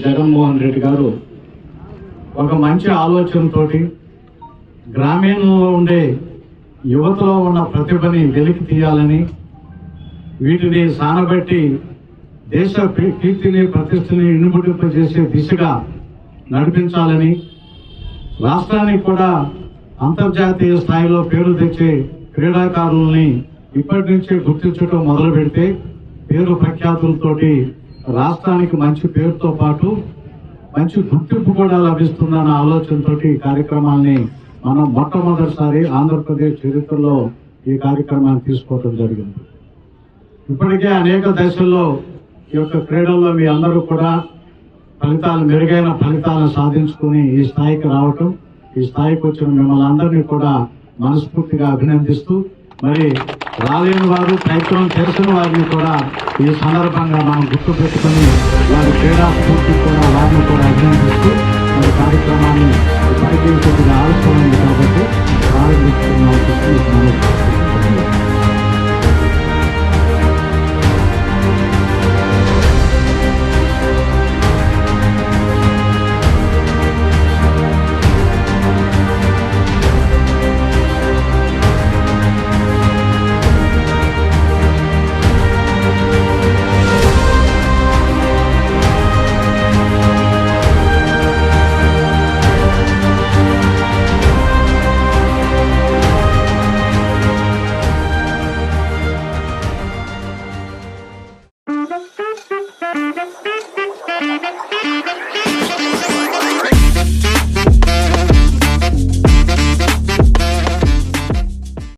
జగన్మోహన్ రెడ్డి గారు ఒక మంచి ఆలోచనతోటి గ్రామీణంలో ఉండే యువతలో ఉన్న ప్రతిభని వెలికి తీయాలని, వీటిని సానబెట్టి దేశ కీర్తిని ప్రతిష్టని ఇనుముడింపజేసే దిశగా నడిపించాలని, రాష్ట్రానికి కూడా అంతర్జాతీయ స్థాయిలో పేరు తెచ్చే క్రీడాకారుల్ని ఇప్పటి నుంచే గుర్తించడం మొదలు పెడితే పేరు ప్రఖ్యాతులతోటి రాష్ట్రానికి మంచి పేరుతో పాటు మంచి గుర్తింపు కూడా లభిస్తుందన్న ఆలోచనతోటి ఈ కార్యక్రమాన్ని మనం మొట్టమొదటిసారి ఆంధ్రప్రదేశ్ చరిత్రలో ఈ కార్యక్రమాన్ని తీసుకోవడం జరిగింది. ఇప్పటికే అనేక దశల్లో ఈ యొక్క క్రీడల్లో మీ అందరూ కూడా మెరుగైన ఫలితాలను సాధించుకుని ఈ స్థాయికి రావటం, ఈ స్థాయికి వచ్చిన మిమ్మల్ని అందరినీ కూడా మనస్ఫూర్తిగా అభినందిస్తూ, మరి రాలేని వారు ప్రయత్నం చేసిన వారిని కూడా ఈ సందర్భంగా మనం గుర్తు పెట్టుకుని వారి క్రీడా స్ఫూర్తి కూడా వారిని కూడా అభినందిస్తూ మరి కార్యక్రమాన్ని ఇప్పటికీ కొద్దిగా ఆలస్యమైంది కాబట్టి ప్రారంభిస్తున్నాం.